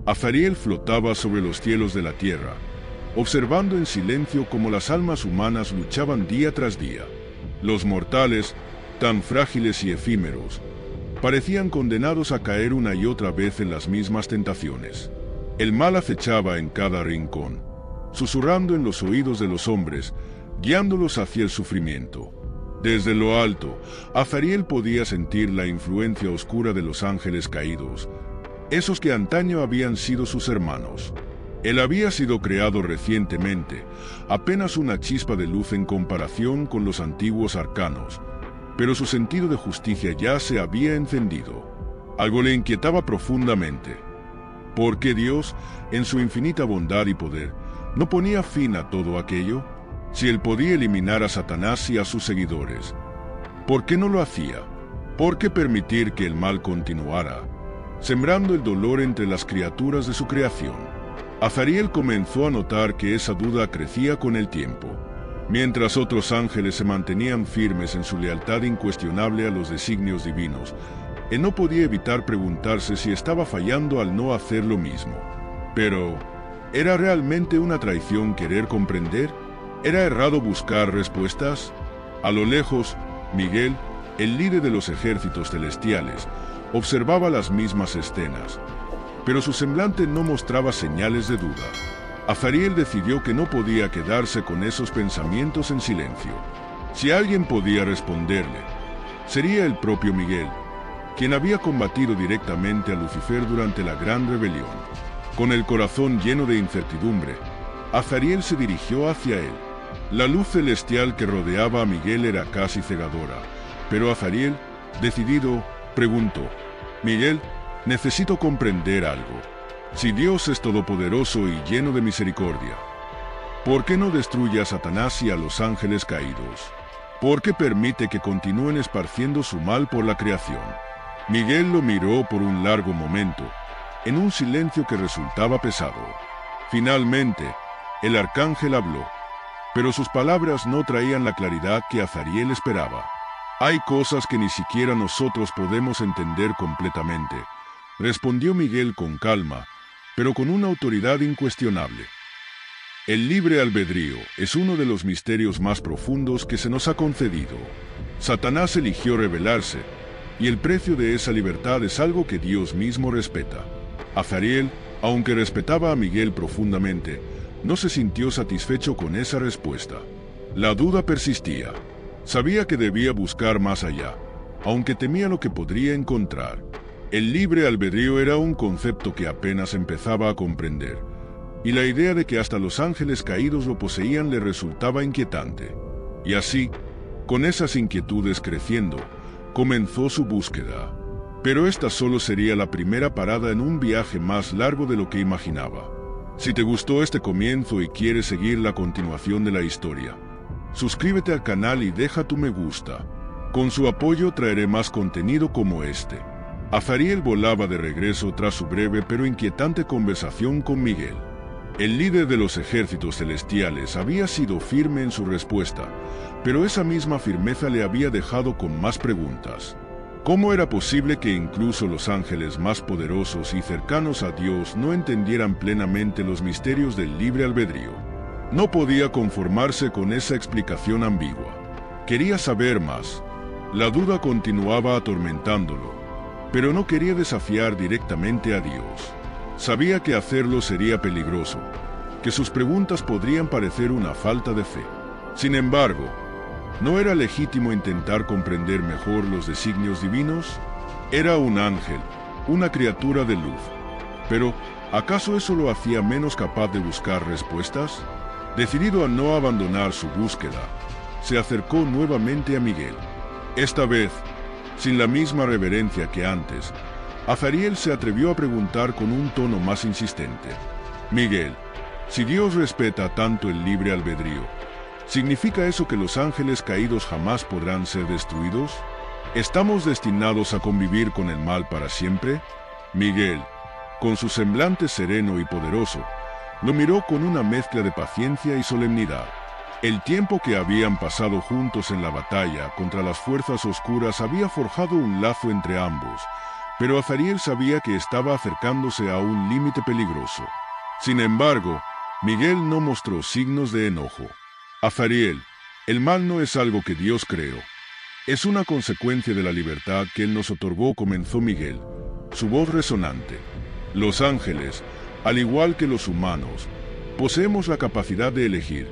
Azariel flotaba sobre los cielos de la tierra, observando en silencio cómo las almas humanas luchaban día tras día. Los mortales, tan frágiles y efímeros, parecían condenados a caer una y otra vez en las mismas tentaciones. El mal acechaba en cada rincón, susurrando en los oídos de los hombres, guiándolos hacia el sufrimiento. Desde lo alto, Azariel podía sentir la influencia oscura de los ángeles caídos, esos que antaño habían sido sus hermanos. Él había sido creado recientemente, apenas una chispa de luz en comparación con los antiguos arcanos, pero su sentido de justicia ya se había encendido. Algo le inquietaba profundamente. ¿Por qué Dios, en su infinita bondad y poder, no ponía fin a todo aquello? Si él podía eliminar a Satanás y a sus seguidores, ¿por qué no lo hacía? ¿Por qué permitir que el mal continuara, sembrando el dolor entre las criaturas de su creación? Azariel comenzó a notar que esa duda crecía con el tiempo. Mientras otros ángeles se mantenían firmes en su lealtad incuestionable a los designios divinos, él no podía evitar preguntarse si estaba fallando al no hacer lo mismo. Pero, ¿era realmente una traición querer comprender? ¿Era errado buscar respuestas? A lo lejos, Miguel, el líder de los ejércitos celestiales, observaba las mismas escenas, pero su semblante no mostraba señales de duda. Azariel decidió que no podía quedarse con esos pensamientos en silencio. Si alguien podía responderle, sería el propio Miguel, quien había combatido directamente a Lucifer durante la Gran Rebelión. Con el corazón lleno de incertidumbre, Azariel se dirigió hacia él. La luz celestial que rodeaba a Miguel era casi cegadora, pero Azariel, decidido, preguntó: «Miguel, necesito comprender algo. Si Dios es todopoderoso y lleno de misericordia, ¿por qué no destruye a Satanás y a los ángeles caídos? ¿Por qué permite que continúen esparciendo su mal por la creación?» Miguel lo miró por un largo momento, en un silencio que resultaba pesado. Finalmente, el arcángel habló, pero sus palabras no traían la claridad que Azariel esperaba. «Hay cosas que ni siquiera nosotros podemos entender completamente», respondió Miguel con calma, pero con una autoridad incuestionable. El libre albedrío es uno de los misterios más profundos que se nos ha concedido. Satanás eligió rebelarse, y el precio de esa libertad es algo que Dios mismo respeta. Azariel, aunque respetaba a Miguel profundamente, no se sintió satisfecho con esa respuesta. La duda persistía. Sabía que debía buscar más allá, aunque temía lo que podría encontrar. El libre albedrío era un concepto que apenas empezaba a comprender, y la idea de que hasta los ángeles caídos lo poseían le resultaba inquietante. Y así, con esas inquietudes creciendo, comenzó su búsqueda. Pero esta solo sería la primera parada en un viaje más largo de lo que imaginaba. Si te gustó este comienzo y quieres seguir la continuación de la historia, suscríbete al canal y deja tu me gusta. Con su apoyo traeré más contenido como este. Azariel volaba de regreso tras su breve pero inquietante conversación con Miguel. El líder de los ejércitos celestiales había sido firme en su respuesta, pero esa misma firmeza le había dejado con más preguntas. ¿Cómo era posible que incluso los ángeles más poderosos y cercanos a Dios no entendieran plenamente los misterios del libre albedrío? No podía conformarse con esa explicación ambigua. Quería saber más. La duda continuaba atormentándolo, pero no quería desafiar directamente a Dios. Sabía que hacerlo sería peligroso, que sus preguntas podrían parecer una falta de fe. Sin embargo, ¿no era legítimo intentar comprender mejor los designios divinos? Era un ángel, una criatura de luz. Pero, ¿acaso eso lo hacía menos capaz de buscar respuestas? Decidido a no abandonar su búsqueda, se acercó nuevamente a Miguel. Esta vez, sin la misma reverencia que antes, Azariel se atrevió a preguntar con un tono más insistente: «Miguel, si Dios respeta tanto el libre albedrío, ¿significa eso que los ángeles caídos jamás podrán ser destruidos? ¿Estamos destinados a convivir con el mal para siempre?» Miguel, con su semblante sereno y poderoso, lo miró con una mezcla de paciencia y solemnidad. El tiempo que habían pasado juntos en la batalla contra las fuerzas oscuras había forjado un lazo entre ambos, pero Azariel sabía que estaba acercándose a un límite peligroso. Sin embargo, Miguel no mostró signos de enojo. Azariel, el mal no es algo que Dios creó. Es una consecuencia de la libertad que Él nos otorgó, comenzó Miguel, su voz resonante. Los ángeles, al igual que los humanos, poseemos la capacidad de elegir,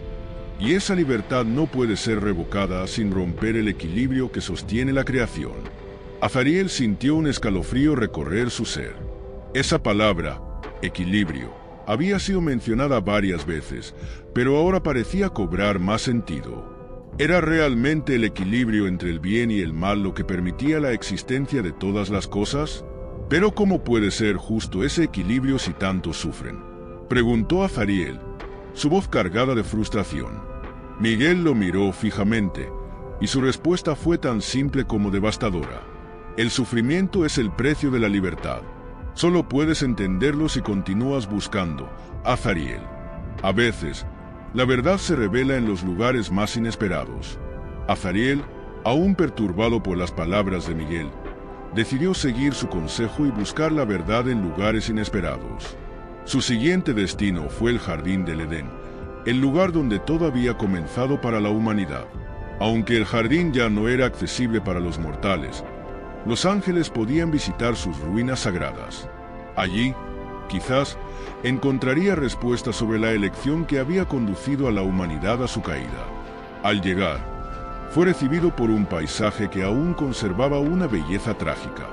y esa libertad no puede ser revocada sin romper el equilibrio que sostiene la creación. Azariel sintió un escalofrío recorrer su ser. Esa palabra, equilibrio, había sido mencionada varias veces, pero ahora parecía cobrar más sentido. ¿Era realmente el equilibrio entre el bien y el mal lo que permitía la existencia de todas las cosas? Pero ¿cómo puede ser justo ese equilibrio si tantos sufren?, preguntó Azariel, su voz cargada de frustración. Miguel lo miró fijamente, y su respuesta fue tan simple como devastadora. El sufrimiento es el precio de la libertad. Solo puedes entenderlo si continúas buscando, Azariel. A veces, la verdad se revela en los lugares más inesperados. Azariel, aún perturbado por las palabras de Miguel, decidió seguir su consejo y buscar la verdad en lugares inesperados. Su siguiente destino fue el Jardín del Edén, el lugar donde todo había comenzado para la humanidad. Aunque el jardín ya no era accesible para los mortales, los ángeles podían visitar sus ruinas sagradas. Allí, quizás, encontraría respuestas sobre la elección que había conducido a la humanidad a su caída. Al llegar, fue recibido por un paisaje que aún conservaba una belleza trágica.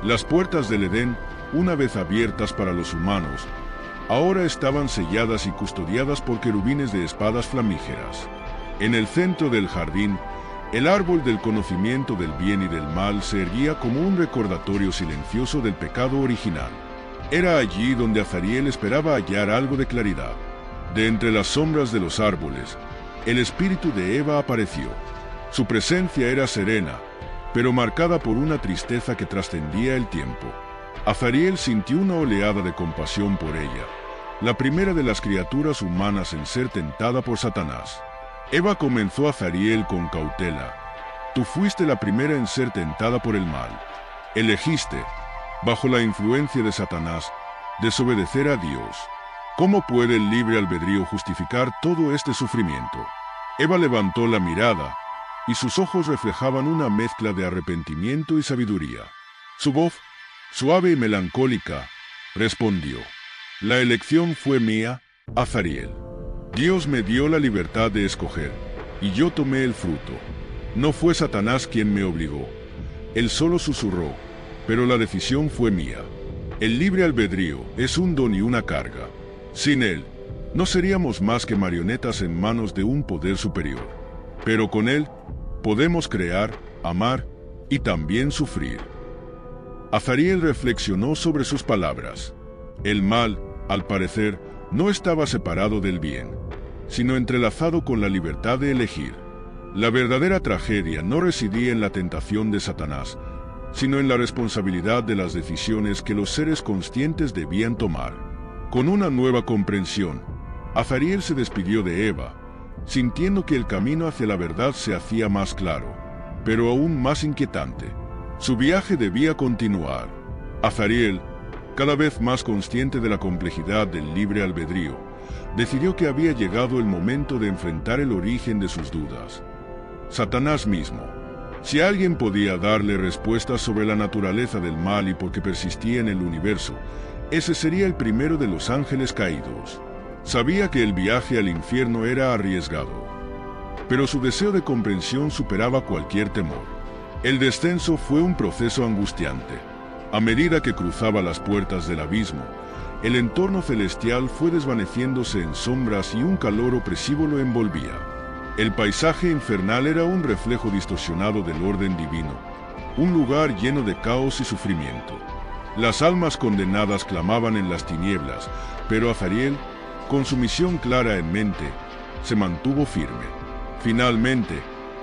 Las puertas del Edén, una vez abiertas para los humanos, ahora estaban selladas y custodiadas por querubines de espadas flamígeras. En el centro del jardín, el árbol del conocimiento del bien y del mal se erguía como un recordatorio silencioso del pecado original. Era allí donde Azariel esperaba hallar algo de claridad. De entre las sombras de los árboles, el espíritu de Eva apareció. Su presencia era serena, pero marcada por una tristeza que trascendía el tiempo. Azariel sintió una oleada de compasión por ella, la primera de las criaturas humanas en ser tentada por Satanás. Eva comenzó a Azariel con cautela. Tú fuiste la primera en ser tentada por el mal. Elegiste, bajo la influencia de Satanás, desobedecer a Dios. ¿Cómo puede el libre albedrío justificar todo este sufrimiento? Eva levantó la mirada, y sus ojos reflejaban una mezcla de arrepentimiento y sabiduría. Su voz, suave y melancólica, respondió: La elección fue mía, Azariel. Dios me dio la libertad de escoger, y yo tomé el fruto. No fue Satanás quien me obligó. Él solo susurró, pero la decisión fue mía. El libre albedrío es un don y una carga. Sin él, no seríamos más que marionetas en manos de un poder superior. Pero con él, podemos crear, amar y también sufrir. Azariel reflexionó sobre sus palabras. El mal, al parecer, no estaba separado del bien, sino entrelazado con la libertad de elegir. La verdadera tragedia no residía en la tentación de Satanás, sino en la responsabilidad de las decisiones que los seres conscientes debían tomar. Con una nueva comprensión, Azariel se despidió de Eva, sintiendo que el camino hacia la verdad se hacía más claro, pero aún más inquietante. Su viaje debía continuar. Azariel, cada vez más consciente de la complejidad del libre albedrío, decidió que había llegado el momento de enfrentar el origen de sus dudas. Satanás mismo. Si alguien podía darle respuestas sobre la naturaleza del mal y por qué persistía en el universo, ese sería el primero de los ángeles caídos. Sabía que el viaje al infierno era arriesgado, pero su deseo de comprensión superaba cualquier temor. El descenso fue un proceso angustiante. A medida que cruzaba las puertas del abismo, el entorno celestial fue desvaneciéndose en sombras y un calor opresivo lo envolvía. El paisaje infernal era un reflejo distorsionado del orden divino, un lugar lleno de caos y sufrimiento. Las almas condenadas clamaban en las tinieblas, pero Azariel, con su misión clara en mente, se mantuvo firme. Finalmente,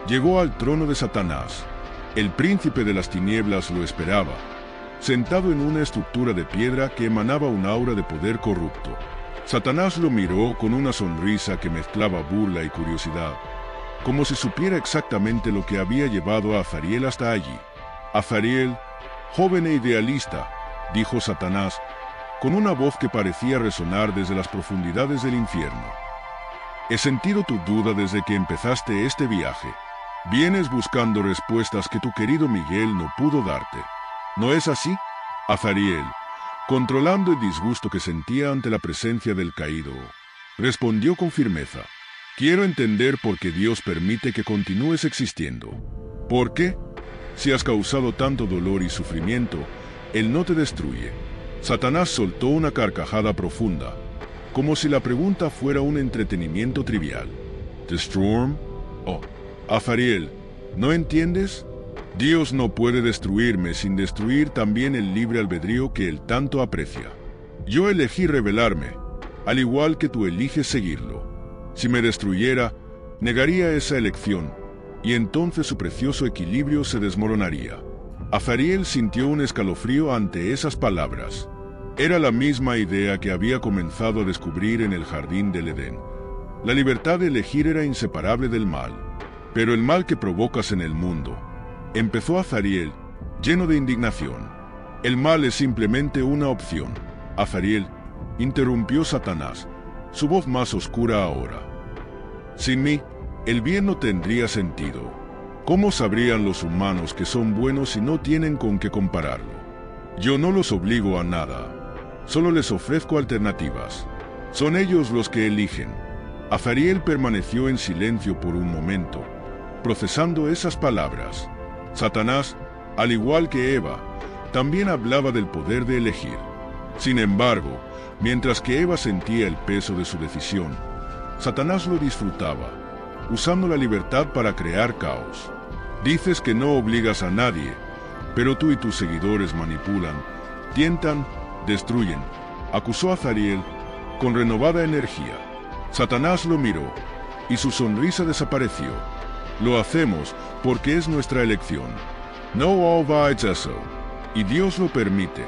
llegó al trono de Satanás. El príncipe de las tinieblas lo esperaba, sentado en una estructura de piedra que emanaba un aura de poder corrupto. Satanás lo miró con una sonrisa que mezclaba burla y curiosidad, como si supiera exactamente lo que había llevado a Azariel hasta allí. Azariel, Joven e idealista, dijo Satanás, con una voz que parecía resonar desde las profundidades del infierno. He sentido tu duda desde que empezaste este viaje. Vienes buscando respuestas que tu querido Miguel no pudo darte. ¿No es así? Azariel, controlando el disgusto que sentía ante la presencia del caído, respondió con firmeza. Quiero entender por qué Dios permite que continúes existiendo. ¿Por qué? Si has causado tanto dolor y sufrimiento, Él no te destruye. Satanás soltó una carcajada profunda, como si la pregunta fuera un entretenimiento trivial. ¿The Storm? Oh, Azariel, ¿no entiendes? Dios no puede destruirme sin destruir también el libre albedrío que Él tanto aprecia. Yo elegí rebelarme, al igual que tú eliges seguirlo. Si me destruyera, negaría esa elección, y entonces su precioso equilibrio se desmoronaría. Azariel sintió un escalofrío ante esas palabras. Era la misma idea que había comenzado a descubrir en el jardín del Edén. La libertad de elegir era inseparable del mal, pero el mal que provocas en el mundo, empezó Azariel, lleno de indignación. El mal es simplemente una opción. Azariel, interrumpió Satanás, su voz más oscura ahora. Sin mí, el bien no tendría sentido. ¿Cómo sabrían los humanos que son buenos si no tienen con qué compararlo? Yo no los obligo a nada, solo les ofrezco alternativas. Son ellos los que eligen. Azariel permaneció en silencio por un momento, procesando esas palabras. Satanás, al igual que Eva, también hablaba del poder de elegir. Sin embargo, mientras que Eva sentía el peso de su decisión, Satanás lo disfrutaba, usando la libertad para crear caos. Dices que no obligas a nadie, pero tú y tus seguidores manipulan, tientan, destruyen, acusó Azariel con renovada energía. Satanás lo miró, y su sonrisa desapareció. Lo hacemos porque es nuestra elección. No olvides eso, y Dios lo permite,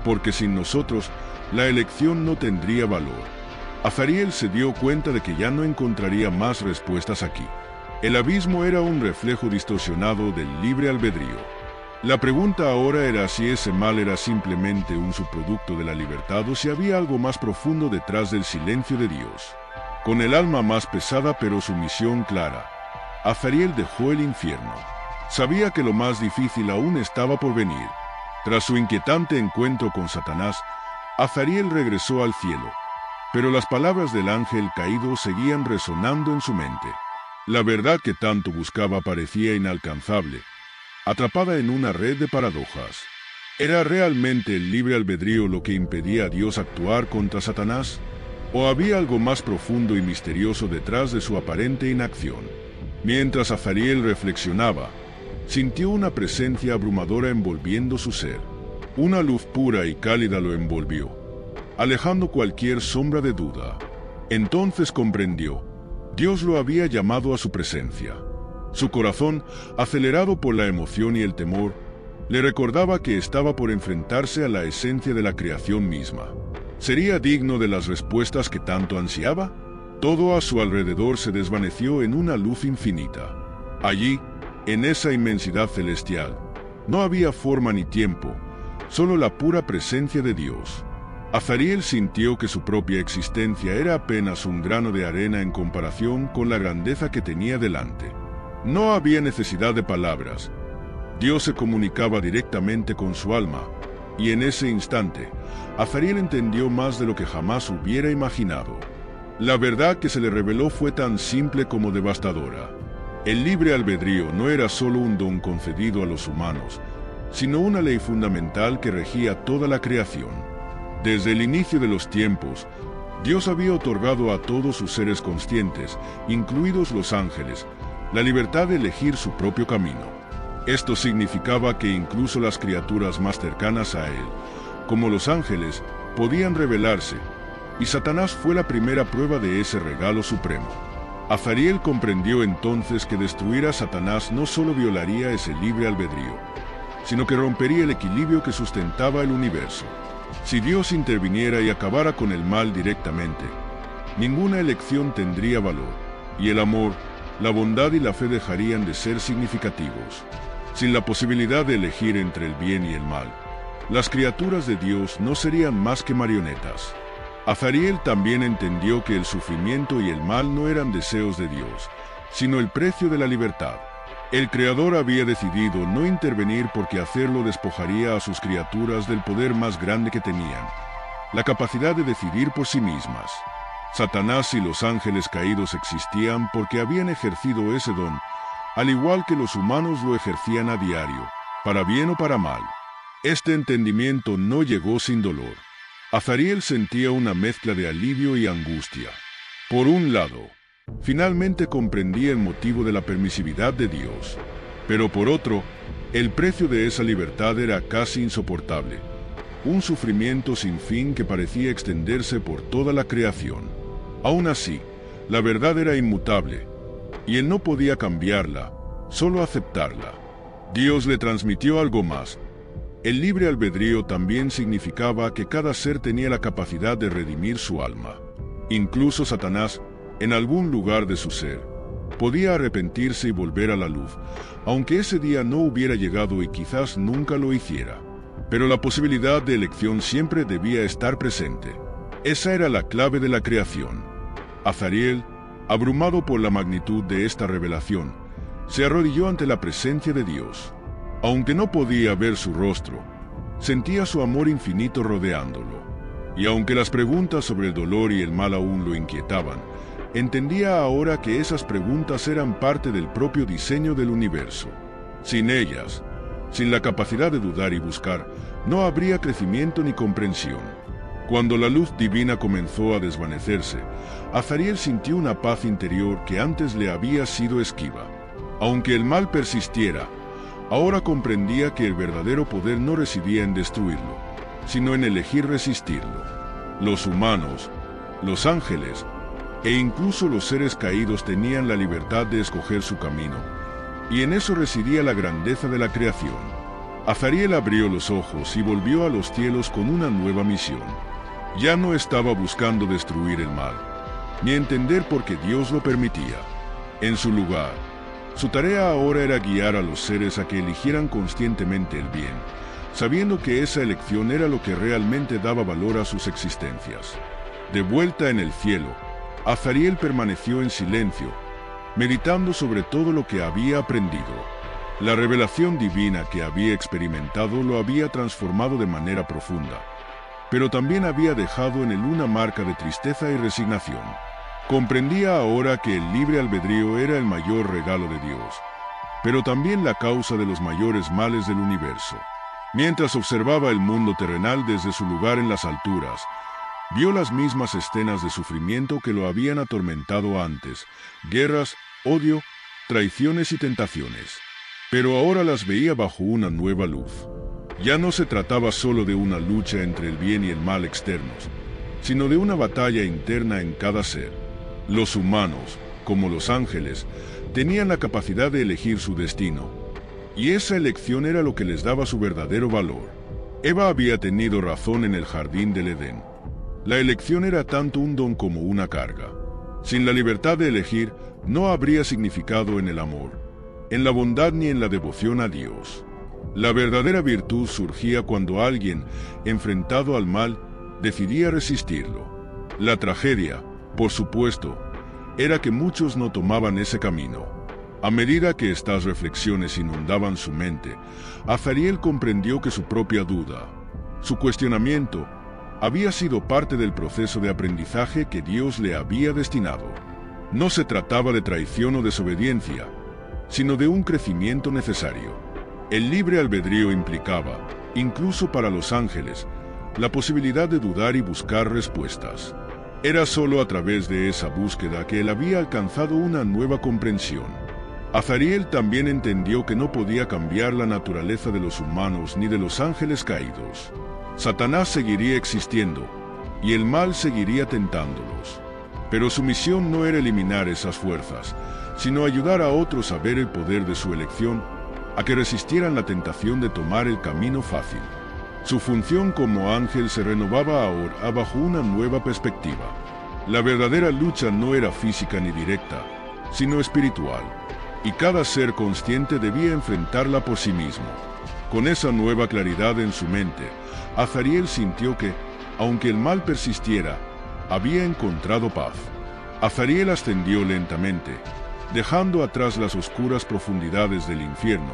porque sin nosotros, la elección no tendría valor. Azariel se dio cuenta de que ya no encontraría más respuestas aquí. El abismo era un reflejo distorsionado del libre albedrío. La pregunta ahora era si ese mal era simplemente un subproducto de la libertad o si había algo más profundo detrás del silencio de Dios. Con el alma más pesada pero su misión clara, Azariel dejó el infierno. Sabía que lo más difícil aún estaba por venir. Tras su inquietante encuentro con Satanás, Azariel regresó al cielo, pero las palabras del ángel caído seguían resonando en su mente. La verdad que tanto buscaba parecía inalcanzable, atrapada en una red de paradojas. ¿Era realmente el libre albedrío lo que impedía a Dios actuar contra Satanás? ¿O había algo más profundo y misterioso detrás de su aparente inacción? Mientras Azariel reflexionaba, sintió una presencia abrumadora envolviendo su ser. Una luz pura y cálida lo envolvió, alejando cualquier sombra de duda. Entonces comprendió. Dios lo había llamado a su presencia. Su corazón, acelerado por la emoción y el temor, le recordaba que estaba por enfrentarse a la esencia de la creación misma. ¿Sería digno de las respuestas que tanto ansiaba? Todo a su alrededor se desvaneció en una luz infinita. Allí, en esa inmensidad celestial, no había forma ni tiempo, solo la pura presencia de Dios. Azariel sintió que su propia existencia era apenas un grano de arena en comparación con la grandeza que tenía delante. No había necesidad de palabras. Dios se comunicaba directamente con su alma, y en ese instante, Azariel entendió más de lo que jamás hubiera imaginado. La verdad que se le reveló fue tan simple como devastadora. El libre albedrío no era solo un don concedido a los humanos, sino una ley fundamental que regía toda la creación. Desde el inicio de los tiempos, Dios había otorgado a todos sus seres conscientes, incluidos los ángeles, la libertad de elegir su propio camino. Esto significaba que incluso las criaturas más cercanas a Él, como los ángeles, podían rebelarse, y Satanás fue la primera prueba de ese regalo supremo. Azariel comprendió entonces que destruir a Satanás no solo violaría ese libre albedrío, sino que rompería el equilibrio que sustentaba el universo. Si Dios interviniera y acabara con el mal directamente, ninguna elección tendría valor, y el amor, la bondad y la fe dejarían de ser significativos. Sin la posibilidad de elegir entre el bien y el mal, las criaturas de Dios no serían más que marionetas. Azariel también entendió que el sufrimiento y el mal no eran deseos de Dios, sino el precio de la libertad. El Creador había decidido no intervenir porque hacerlo despojaría a sus criaturas del poder más grande que tenían, la capacidad de decidir por sí mismas. Satanás y los ángeles caídos existían porque habían ejercido ese don, al igual que los humanos lo ejercían a diario, para bien o para mal. Este entendimiento no llegó sin dolor. Azariel sentía una mezcla de alivio y angustia. Por un lado, finalmente comprendía el motivo de la permisividad de Dios, pero por otro, el precio de esa libertad era casi insoportable. Un sufrimiento sin fin que parecía extenderse por toda la creación. Aún así, la verdad era inmutable, y él no podía cambiarla, solo aceptarla. Dios le transmitió algo más. El libre albedrío también significaba que cada ser tenía la capacidad de redimir su alma. Incluso Satanás, en algún lugar de su ser, podía arrepentirse y volver a la luz, aunque ese día no hubiera llegado y quizás nunca lo hiciera. Pero la posibilidad de elección siempre debía estar presente. Esa era la clave de la creación. Azariel, abrumado por la magnitud de esta revelación, se arrodilló ante la presencia de Dios. Aunque no podía ver su rostro, sentía su amor infinito rodeándolo. Y aunque las preguntas sobre el dolor y el mal aún lo inquietaban, entendía ahora que esas preguntas eran parte del propio diseño del universo. Sin ellas, sin la capacidad de dudar y buscar, no habría crecimiento ni comprensión. Cuando la luz divina comenzó a desvanecerse, Azariel sintió una paz interior que antes le había sido esquiva. Aunque el mal persistiera, ahora comprendía que el verdadero poder no residía en destruirlo, sino en elegir resistirlo. Los humanos, los ángeles e incluso los seres caídos tenían la libertad de escoger su camino, y en eso residía la grandeza de la creación. Azariel abrió los ojos y volvió a los cielos con una nueva misión. Ya no estaba buscando destruir el mal, ni entender por qué Dios lo permitía. En su lugar, su tarea ahora era guiar a los seres a que eligieran conscientemente el bien, sabiendo que esa elección era lo que realmente daba valor a sus existencias. De vuelta en el cielo, Azariel permaneció en silencio, meditando sobre todo lo que había aprendido. La revelación divina que había experimentado lo había transformado de manera profunda, pero también había dejado en él una marca de tristeza y resignación. Comprendía ahora que el libre albedrío era el mayor regalo de Dios, pero también la causa de los mayores males del universo. Mientras observaba el mundo terrenal desde su lugar en las alturas, vio las mismas escenas de sufrimiento que lo habían atormentado antes: guerras, odio, traiciones y tentaciones. Pero ahora las veía bajo una nueva luz. Ya no se trataba solo de una lucha entre el bien y el mal externos, sino de una batalla interna en cada ser. Los humanos, como los ángeles, tenían la capacidad de elegir su destino, y esa elección era lo que les daba su verdadero valor. Eva había tenido razón en el jardín del Edén. La elección era tanto un don como una carga. Sin la libertad de elegir, no habría significado en el amor, en la bondad ni en la devoción a Dios. La verdadera virtud surgía cuando alguien, enfrentado al mal, decidía resistirlo. La tragedia, por supuesto, era que muchos no tomaban ese camino. A medida que estas reflexiones inundaban su mente, Azariel comprendió que su propia duda, su cuestionamiento, había sido parte del proceso de aprendizaje que Dios le había destinado. No se trataba de traición o desobediencia, sino de un crecimiento necesario. El libre albedrío implicaba, incluso para los ángeles, la posibilidad de dudar y buscar respuestas. Era solo a través de esa búsqueda que él había alcanzado una nueva comprensión. Azariel también entendió que no podía cambiar la naturaleza de los humanos ni de los ángeles caídos. Satanás seguiría existiendo, y el mal seguiría tentándolos. Pero su misión no era eliminar esas fuerzas, sino ayudar a otros a ver el poder de su elección, a que resistieran la tentación de tomar el camino fácil. Su función como ángel se renovaba ahora bajo una nueva perspectiva. La verdadera lucha no era física ni directa, sino espiritual. y cada ser consciente debía enfrentarla por sí mismo. Con esa nueva claridad en su mente, Azariel sintió que, aunque el mal persistiera, había encontrado paz. Azariel ascendió lentamente, dejando atrás las oscuras profundidades del infierno,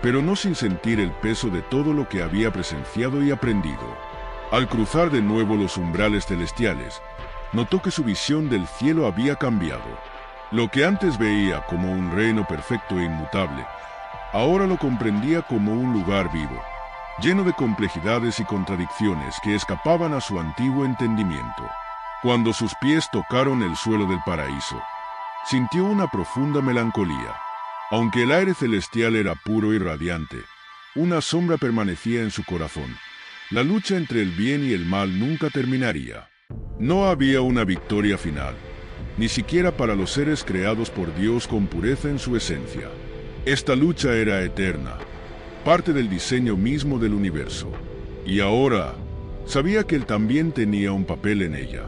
pero no sin sentir el peso de todo lo que había presenciado y aprendido. Al cruzar de nuevo los umbrales celestiales, notó que su visión del cielo había cambiado. Lo que antes veía como un reino perfecto e inmutable, ahora lo comprendía como un lugar vivo, lleno de complejidades y contradicciones que escapaban a su antiguo entendimiento. Cuando sus pies tocaron el suelo del paraíso, sintió una profunda melancolía. Aunque el aire celestial era puro y radiante, una sombra permanecía en su corazón. La lucha entre el bien y el mal nunca terminaría. No había una victoria final, ni siquiera para los seres creados por Dios con pureza en su esencia. Esta lucha era eterna, parte del diseño mismo del universo. Y ahora, sabía que él también tenía un papel en ella.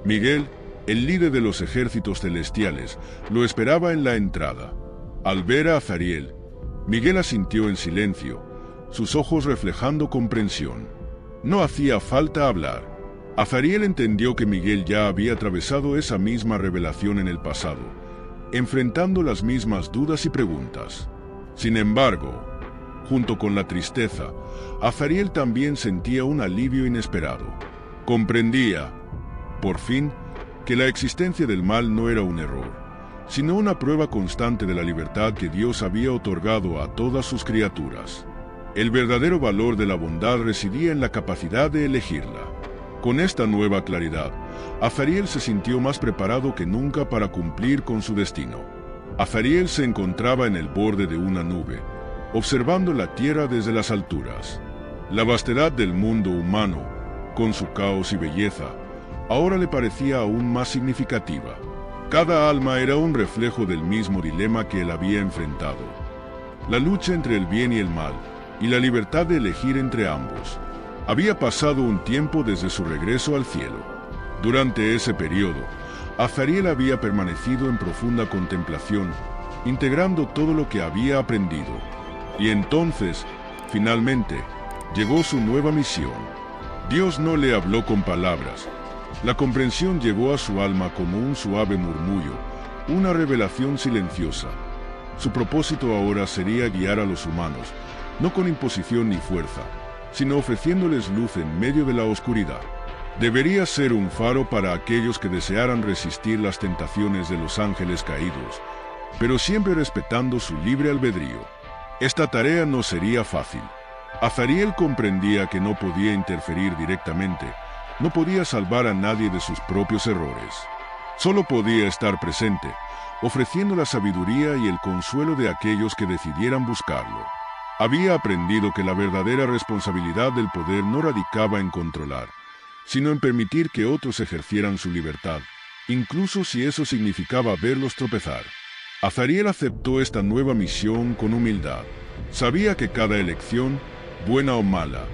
Miguel, el líder de los ejércitos celestiales, lo esperaba en la entrada. Al ver a Azariel, Miguel asintió en silencio, sus ojos reflejando comprensión. No hacía falta hablar. Azariel entendió que Miguel ya había atravesado esa misma revelación en el pasado, enfrentando las mismas dudas y preguntas. Sin embargo, junto con la tristeza, Azariel también sentía un alivio inesperado. Comprendía, por fin, que la existencia del mal no era un error, sino una prueba constante de la libertad que Dios había otorgado a todas sus criaturas. El verdadero valor de la bondad residía en la capacidad de elegirla. Con esta nueva claridad, Azariel se sintió más preparado que nunca para cumplir con su destino. Azariel se encontraba en el borde de una nube, observando la tierra desde las alturas. La vastedad del mundo humano, con su caos y belleza, ahora le parecía aún más significativa. Cada alma era un reflejo del mismo dilema que él había enfrentado: la lucha entre el bien y el mal, y la libertad de elegir entre ambos. Había pasado un tiempo desde su regreso al cielo. Durante ese periodo, Azariel había permanecido en profunda contemplación, integrando todo lo que había aprendido. Y entonces, finalmente, llegó su nueva misión. Dios no le habló con palabras. La comprensión llegó a su alma como un suave murmullo, una revelación silenciosa. Su propósito ahora sería guiar a los humanos, no con imposición ni fuerza, sino ofreciéndoles luz en medio de la oscuridad. Debería ser un faro para aquellos que desearan resistir las tentaciones de los ángeles caídos, pero siempre respetando su libre albedrío. Esta tarea no sería fácil. Azariel comprendía que no podía interferir directamente, no podía salvar a nadie de sus propios errores. Solo podía estar presente, ofreciendo la sabiduría y el consuelo de aquellos que decidieran buscarlo. Había aprendido que la verdadera responsabilidad del poder no radicaba en controlar, sino en permitir que otros ejercieran su libertad, incluso si eso significaba verlos tropezar. Azariel aceptó esta nueva misión con humildad. Sabía que cada elección, buena o mala,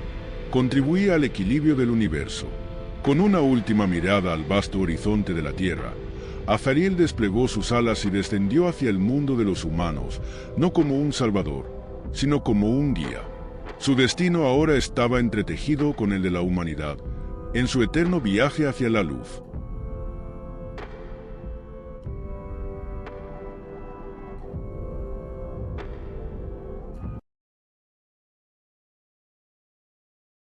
contribuía al equilibrio del universo. Con una última mirada al vasto horizonte de la Tierra, Azariel desplegó sus alas y descendió hacia el mundo de los humanos, no como un salvador, sino como un guía. Su destino ahora estaba entretejido con el de la humanidad, en su eterno viaje hacia la luz.